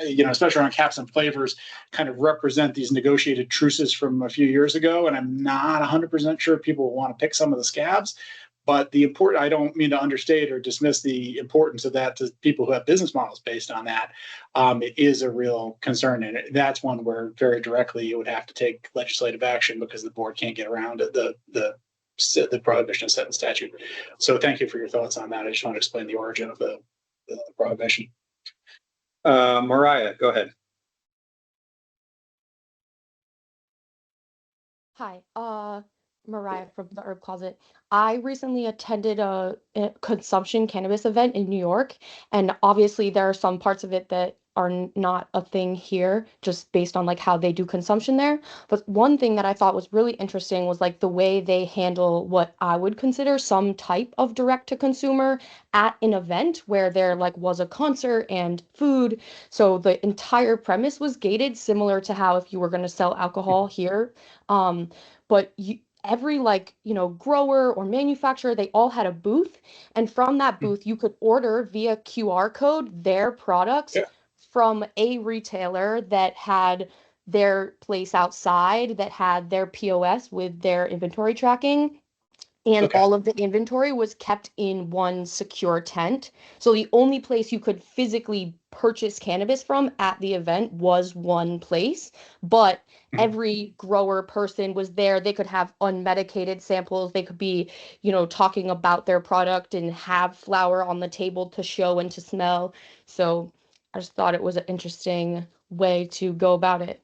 S1: especially around caps and flavors, kind of represent these negotiated truces from a few years ago. And I'm not 100% sure people will want to pick some of the scabs. But I don't mean to understate or dismiss the importance of that to people who have business models based on that. It is a real concern. And that's one where very directly you would have to take legislative action because the board can't get around the prohibition set in statute. So thank you for your thoughts on that. I just want to explain the origin of the prohibition.
S3: Mariah, go ahead.
S17: Hi, Mariah from the Herb Closet. I recently attended a consumption cannabis event in New York, and obviously there are some parts of it that are not a thing here, just based on like how they do consumption there. But one thing that I thought was really interesting was like the way they handle what I would consider some type of direct to consumer at an event where there like was a concert and food. So the entire premise was gated, similar to how if you were going to sell alcohol here. But every grower or manufacturer, they all had a booth, and from that booth you could order via QR code their products from a retailer that had their place outside, that had their POS with their inventory tracking. And all of the inventory was kept in one secure tent. So the only place you could physically purchase cannabis from at the event was one place. But every grower person was there. They could have unmedicated samples. They could be, talking about their product and have flower on the table to show and to smell. So I just thought it was an interesting way to go about it.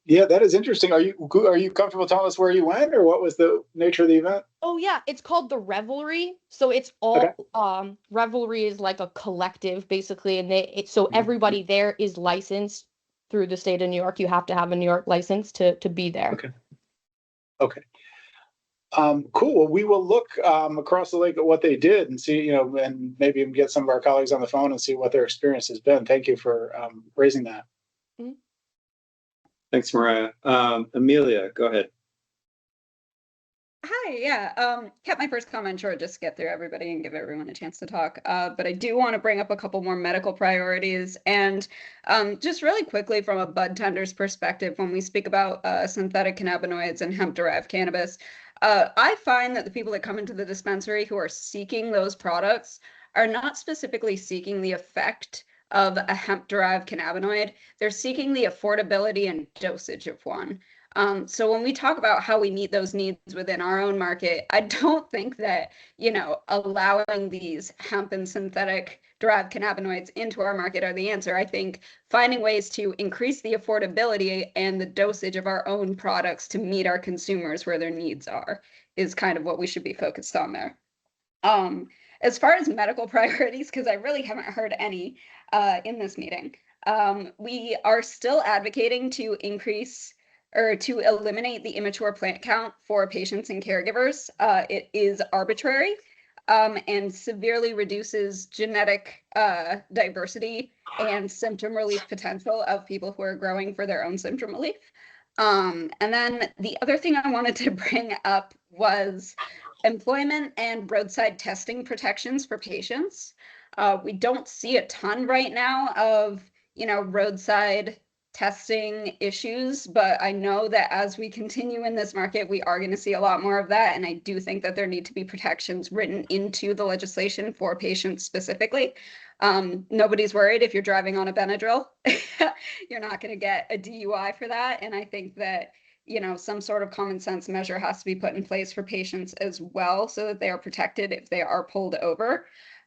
S1: Yeah, that is interesting. Are you comfortable telling us where you went, or what was the nature of the event?
S17: Oh yeah, it's called the Revelry. So it's
S1: Okay.
S17: all Revelry is like a collective basically, and so everybody there is licensed through the state of New York. You have to have a New York license to be there.
S1: Okay. Okay. Cool. Well, we will look across the lake at what they did and see, and maybe even get some of our colleagues on the phone and see what their experience has been. Thank you for raising that.
S3: Thanks, Mariah. Amelia, go ahead.
S13: Hi, yeah. Kept my first comment short just to get through everybody and give everyone a chance to talk. But I do want to bring up a couple more medical priorities. And just really quickly from a bud tender's perspective, when we speak about synthetic cannabinoids and hemp-derived cannabis, I find that the people that come into the dispensary who are seeking those products are not specifically seeking the effect of a hemp-derived cannabinoid. They're seeking the affordability and dosage of one. So when we talk about how we meet those needs within our own market, I don't think that, allowing these hemp and synthetic derived cannabinoids into our market are the answer. I think finding ways to increase the affordability and the dosage of our own products to meet our consumers where their needs are is kind of what we should be focused on there. As far as medical priorities, because I really haven't heard any in this meeting, we are still advocating to increase or to eliminate the immature plant count for patients and caregivers. It is arbitrary and severely reduces genetic diversity and symptom relief potential of people who are growing for their own symptom relief. And then the other thing I wanted to bring up was employment and roadside testing protections for patients. We don't see a ton right now of, roadside testing issues, but I know that as we continue in this market, we are going to see a lot more of that. And I do think that there need to be protections written into the legislation for patients specifically. Nobody's worried if you're driving on a Benadryl. You're not going to get a DUI for that. And I think that, some sort of common sense measure has to be put in place for patients as well so that they are protected if they are pulled over.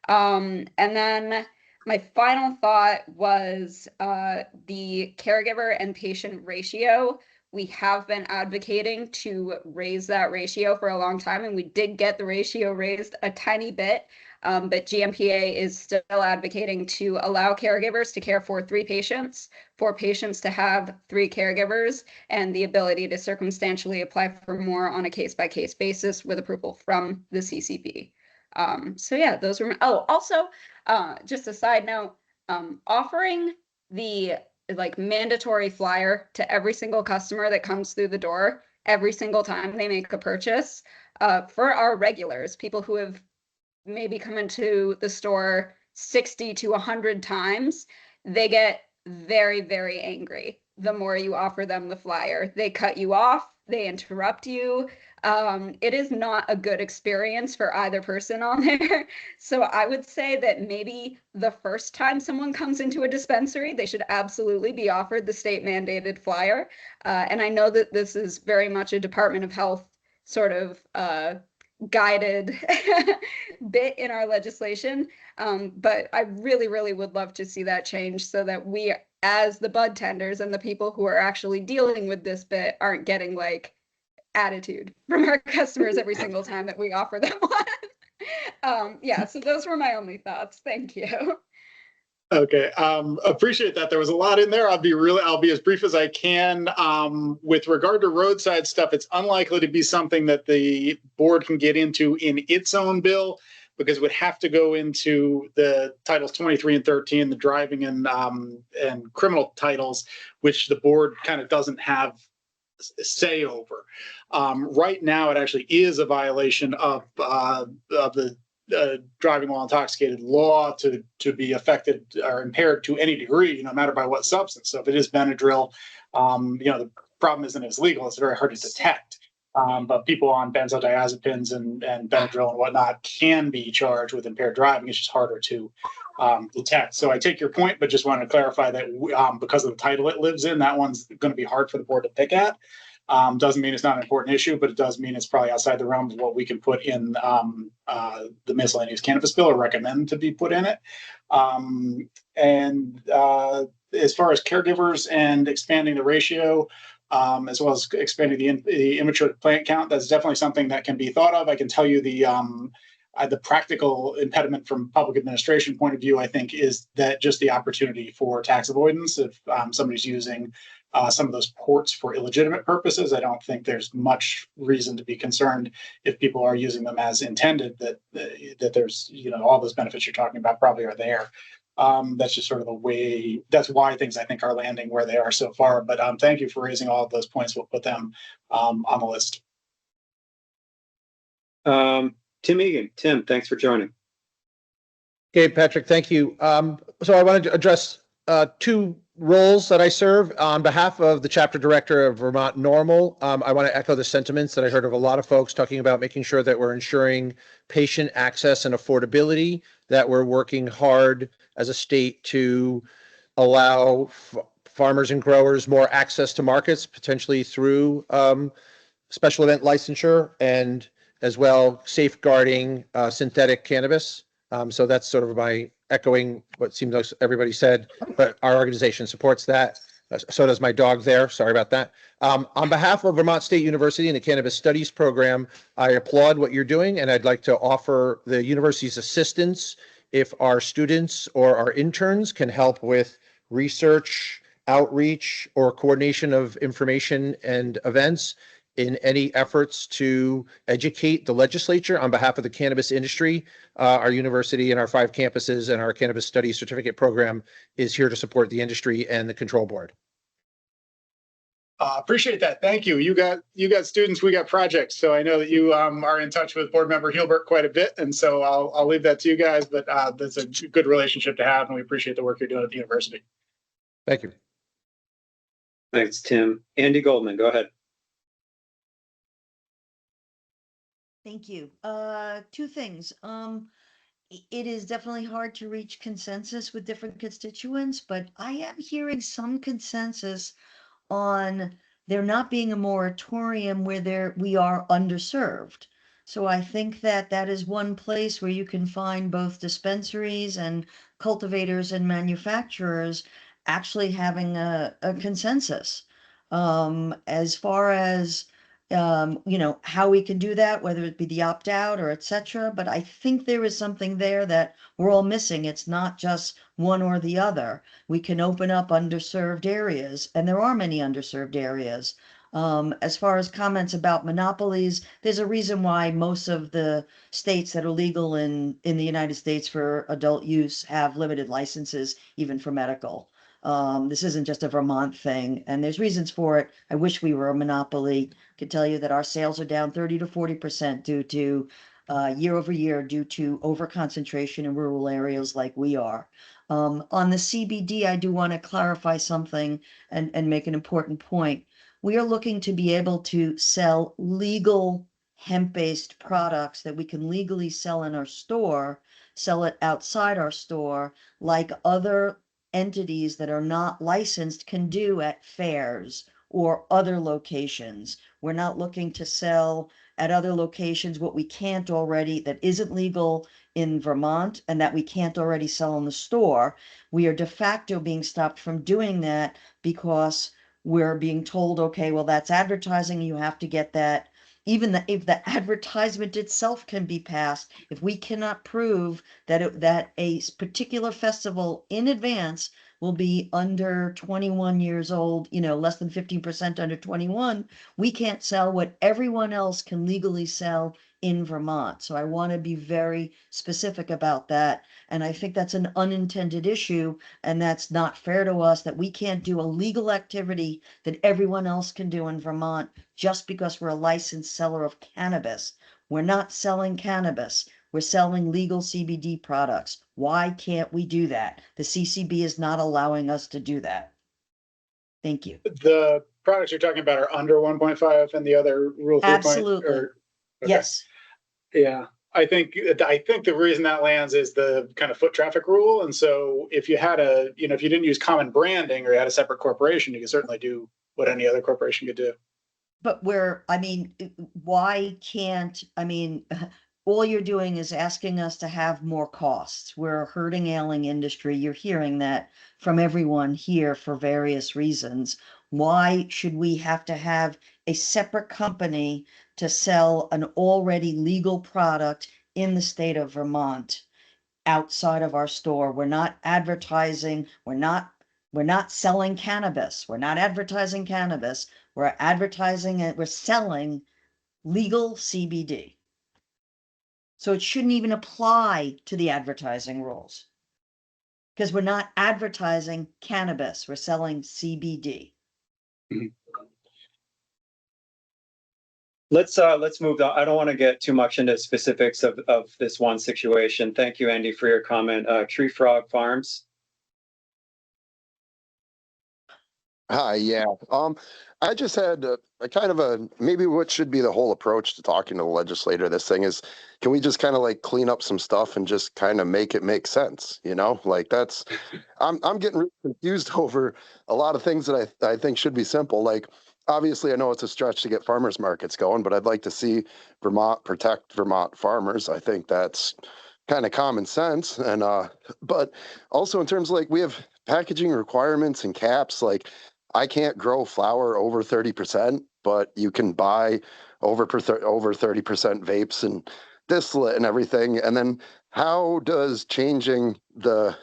S13: And then my final thought was the caregiver and patient ratio. We have been advocating to raise that ratio for a long time, and we did get the ratio raised a tiny bit. But GMPA is still advocating to allow caregivers to care for 3 patients, for patients to have 3 caregivers, and the ability to circumstantially apply for more on a case-by-case basis with approval from the CCP. So yeah, those were, also, just a side note, offering the mandatory flyer to every single customer that comes through the door every single time they make a purchase, for our regulars, people who have maybe come into the store 60 to 100 times, they get very, very angry the more you offer them the flyer. They cut you off, they interrupt you. It is not a good experience for either person on there. So I would say that maybe the first time someone comes into a dispensary, they should absolutely be offered the state mandated flyer. And I know that this is very much a Department of Health sort of guided bit in our legislation. But I really, really would love to see that change so that we, as the bud tenders and the people who are actually dealing with this bit, aren't getting attitude from our customers every single time that we offer them one. Yeah, so those were my only thoughts. Thank you.
S1: Okay, appreciate that. There was a lot in there. I'll be as brief as I can. With regard to roadside stuff, it's unlikely to be something that the board can get into in its own bill, because it would have to go into the titles 23 and 13, the driving and criminal titles, which the board kind of doesn't have say over. Right now, it actually is a violation of the driving while intoxicated law to be affected or impaired to any degree, no matter by what substance. So if it is Benadryl, the problem isn't as legal; it's very hard to detect. But people on benzodiazepines and Benadryl and whatnot can be charged with impaired driving. It's just harder to detect. So I take your point, but just wanted to clarify that because of the title it lives in, that one's going to be hard for the board to pick at. Doesn't mean it's not an important issue, but it does mean it's probably outside the realm of what we can put in the miscellaneous cannabis bill or recommend to be put in it. And as far as caregivers and expanding the ratio, as well as expanding the immature plant count. That's definitely something that can be thought of. I can tell you the practical impediment from public administration point of view, I think, is that just the opportunity for tax avoidance. If somebody's using some of those ports for illegitimate purposes, I don't think there's much reason to be concerned if people are using them as intended, that there's, all those benefits you're talking about probably are there. That's just sort of the way, that's why things I think are landing where they are so far. But thank you for raising all of those points. We'll put them on the list.
S3: Tim Egan. Tim, thanks for joining.
S19: Gabe, Patrick, thank you. So I wanted to address two roles that I serve. On behalf of the chapter director of Vermont Normal, I want to echo the sentiments that I heard of a lot of folks talking about making sure that we're ensuring patient access and affordability, that we're working hard as a state to allow farmers and growers more access to markets, potentially through special event licensure, and as well safeguarding synthetic cannabis. So that's sort of my echoing what seems like everybody said, but our organization supports that. So does my dog there. Sorry about that. On behalf of Vermont State University and the Cannabis Studies Program, I applaud what you're doing, and I'd like to offer the university's assistance if our students or our interns can help with research, outreach, or coordination of information and events in any efforts to educate the legislature on behalf of the cannabis industry. Our university and our 5 campuses and our Cannabis Studies Certificate Program is here to support the industry and the control board.
S1: Appreciate that. Thank you. You got students, we got projects. So I know that you are in touch with board member Hilbert quite a bit. And so I'll leave that to you guys, but that's a good relationship to have. And we appreciate the work you're doing at the university.
S19: Thank you.
S3: Thanks, Tim. Andy Goldman, go ahead.
S15: Thank you. 2 things. It is definitely hard to reach consensus with different constituents, but I am hearing some consensus on there not being a moratorium where we are underserved. So I think that is one place where you can find both dispensaries and cultivators and manufacturers actually having a consensus. As far as how we can do that, whether it be the opt-out or etc. But I think there is something there that we're all missing. It's not just one or the other. We can open up underserved areas, and there are many underserved areas. As far as comments about monopolies, there's a reason why most of the states that are legal in the United States for adult use have limited licenses, even for medical. This isn't just a Vermont thing, and there's reasons for it. I wish we were a monopoly. I could tell you that our sales are down 30 to 40% due to year over year due to overconcentration in rural areas like we are. On the CBD, I do want to clarify something and make an important point. We are looking to be able to sell legal hemp-based products that we can legally sell in our store, sell it outside our store, like other entities that are not licensed can do at fairs or other locations. We're not looking to sell at other locations what we can't already, that isn't legal in Vermont and that we can't already sell in the store. We are de facto being stopped from doing that because we're being told, okay, well, that's advertising. You have to get that. Even if the advertisement itself can be passed, if we cannot prove that a particular festival in advance will be under 21 years old, less than 15% under 21, we can't sell what everyone else can legally sell in Vermont. So I want to be very specific about that. And I think that's an unintended issue, and that's not fair to us that we can't do a legal activity that everyone else can do in Vermont just because we're a licensed seller of cannabis. We're not selling cannabis. We're selling legal CBD products. Why can't we do that? The CCB is not allowing us to do that. Thank you.
S1: The products you're talking about are under 1.5 and the other rule 3.
S15: Absolutely.
S1: Okay.
S15: Yes.
S1: Yeah. I think the reason that lands is the kind of foot traffic rule. And so if you had if you didn't use common branding or you had a separate corporation, you could certainly do what any other corporation could do.
S15: But why can't, all you're doing is asking us to have more costs. We're a hurting, ailing industry. You're hearing that from everyone here for various reasons. Why should we have to have a separate company to sell an already legal product in the state of Vermont outside of our store? We're not advertising, we're not selling cannabis. We're not advertising cannabis. We're advertising it, we're selling legal CBD. So it shouldn't even apply to the advertising rules. Because we're not advertising cannabis, we're selling CBD.
S3: Let's move on. I don't want to get too much into specifics of this one situation. Thank you, Andy, for your comment. Tree Frog Farms.
S12: Hi, yeah. I just had a kind of a maybe what should be the whole approach to talking to the legislator. This thing is, can we just kind of like clean up some stuff and just kind of make it make sense? You know, like that's I'm getting really confused over a lot of things that I think should be simple. Like obviously, I know it's a stretch to get farmers markets going, but I'd like to see Vermont protect Vermont farmers. I think that's kind of common sense. And but also in terms of like we have packaging requirements and caps, like I can't grow flower over 30%, but you can buy over 30% vapes and distillate and everything. And then how does changing the,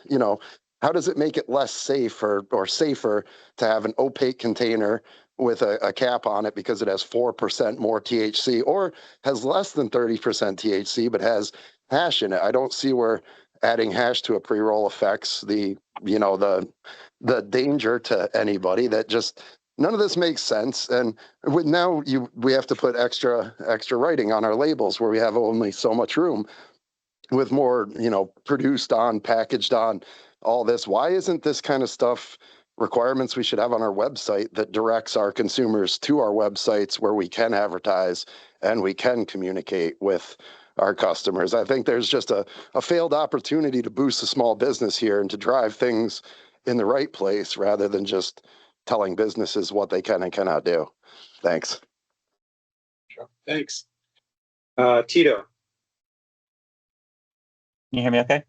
S12: how does it make it less safe or safer to have an opaque container with a cap on it because it has 4% more THC or has less than 30% THC, but has hash in it? I don't see where adding hash to a pre-roll affects the danger to anybody. That just none of this makes sense. And with now we have to put extra writing on our labels where we have only so much room with more, produced on, packaged on, all this. Why isn't this kind of stuff requirements we should have on our website that directs our consumers to our websites where we can advertise and we can communicate with our customers? I think there's just a failed opportunity to boost a small business here and to drive things in the right place rather than just telling businesses what they can and cannot do. Thanks.
S3: Sure. Thanks. Tito.
S4: Can you hear me okay?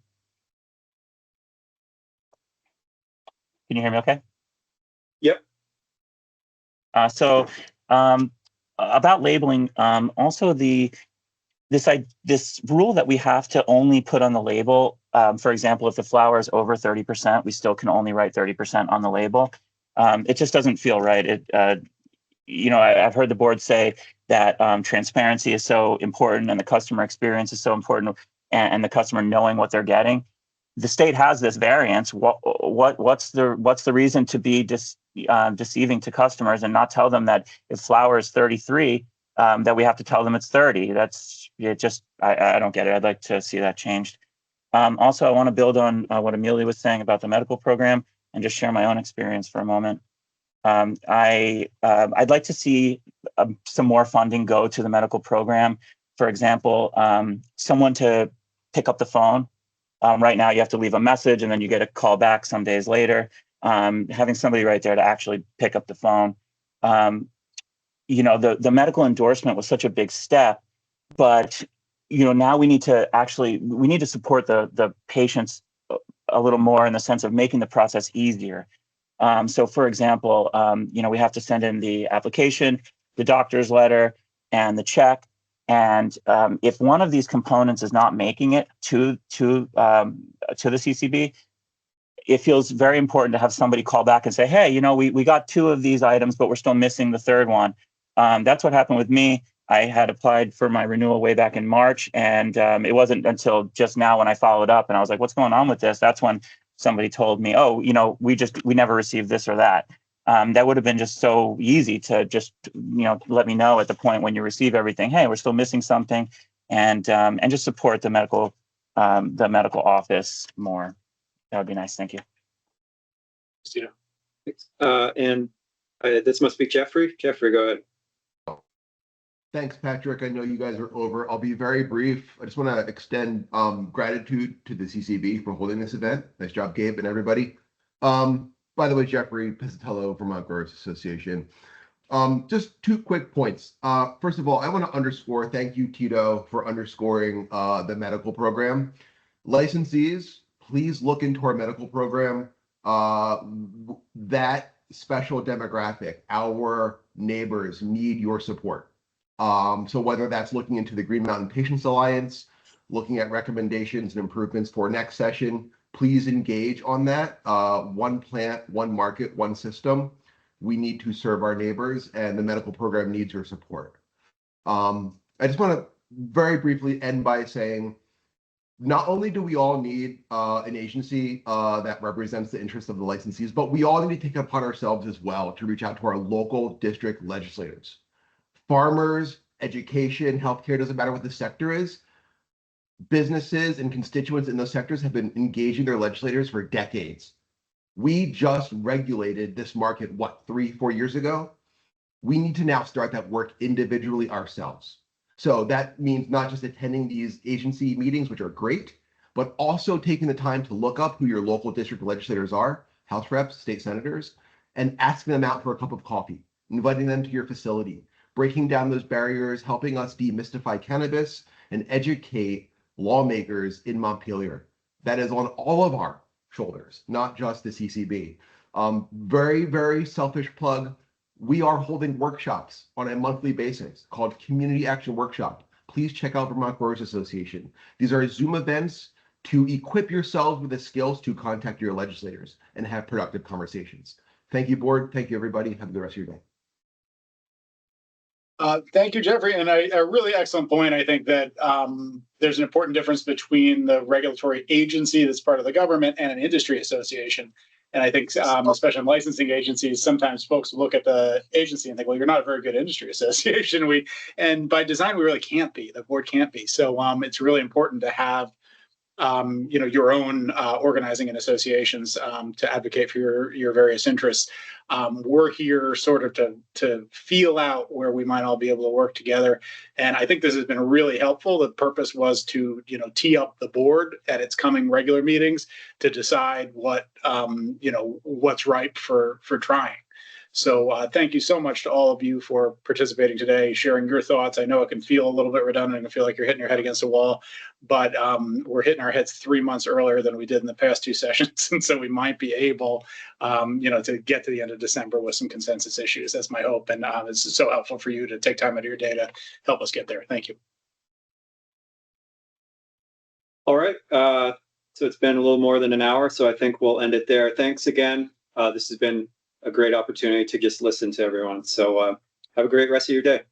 S4: Can you hear me okay?
S3: Yep.
S4: So about labeling, also this rule that we have to only put on the label, for example, if the flower is over 30%, we still can only write 30% on the label. It just doesn't feel right. I've heard the board say that transparency is so important and the customer experience is so important and the customer knowing what they're getting. The state has this variance. What's the reason to be deceiving to customers and not tell them that if flower is 33, that we have to tell them it's 30? I don't get it. I'd like to see that changed. Also, I want to build on what Amelia was saying about the medical program and just share my own experience for a moment. I'd like to see some more funding go to the medical program. For example, someone to pick up the phone. Right now, you have to leave a message and then you get a call back some days later. Having somebody right there to actually pick up the phone. The medical endorsement was such a big step, but now we need to support the patients a little more in the sense of making the process easier. So for example, we have to send in the application, the doctor's letter, and the check. And if one of these components is not making it to the CCB, it feels very important to have somebody call back and say, hey, we got 2 of these items, but we're still missing the 3rd one. That's what happened with me. I had applied for my renewal way back in March, and it wasn't until just now when I followed up and I was like, what's going on with this? That's when somebody told me, oh, we never received this or that. That would have been just so easy to just, let me know at the point when you receive everything, hey, we're still missing something, and just support the medical office more. That would be nice. Thank you.
S3: And this must be Jeffrey. Jeffrey, go ahead.
S20: Thanks, Patrick. I know you guys are over. I'll be very brief. I just want to extend gratitude to the CCB for holding this event. Nice job, Gabe and everybody. By the way, Jeffrey Pizzatello, Vermont Growers Association. Just two quick points. First of all, I want to underscore, thank you, Tito, for underscoring the medical program. Licensees, please look into our medical program. That special demographic, our neighbors, need your support. So whether that's looking into the Green Mountain Patients Alliance, looking at recommendations and improvements for next session, please engage on that. One plant, one market, one system. We need to serve our neighbors, and the medical program needs your support. I just want to very briefly end by saying, not only do we all need an agency that represents the interests of the licensees, but we all need to take it upon ourselves as well to reach out to our local district legislators. Farmers, education, healthcare, doesn't matter what the sector is. Businesses and constituents in those sectors have been engaging their legislators for decades. We just regulated this market, what, 3-4 years ago? We need to now start that work individually ourselves. So that means not just attending these agency meetings, which are great, but also taking the time to look up who your local district legislators are, House reps, state senators, and asking them out for a cup of coffee, inviting them to your facility, breaking down those barriers, helping us demystify cannabis, and educate lawmakers in Montpelier. That is on all of our shoulders, not just the CCB. Very, very selfish plug. We are holding workshops on a monthly basis called Community Action Workshop. Please check out Vermont Growers Association. These are Zoom events to equip yourselves with the skills to contact your legislators and have productive conversations. Thank you, board. Thank you, everybody. Have a good rest of your day.
S1: Thank you, Jeffrey. And a really excellent point. I think that there's an important difference between the regulatory agency that's part of the government and an industry association. And I think, especially in licensing agencies, sometimes folks look at the agency and think, well, you're not a very good industry association. And by design, we really can't be. The board can't be. So it's really important to have your own organizing and associations to advocate for your various interests. We're here sort of to feel out where we might all be able to work together. And I think this has been really helpful. The purpose was to, tee up the board at its coming regular meetings to decide what's ripe for trying. So thank you so much to all of you for participating today, sharing your thoughts. I know it can feel a little bit redundant and feel like you're hitting your head against a wall, but we're hitting our heads 3 months earlier than we did in the past 2 sessions. And so we might be able, to get to the end of December with some consensus issues. That's my hope. And it's so helpful for you to take time out of your day to help us get there. Thank you.
S3: All right. So it's been a little more than an hour, so I think we'll end it there. Thanks again. This has been a great opportunity to just listen to everyone. So have a great rest of your day.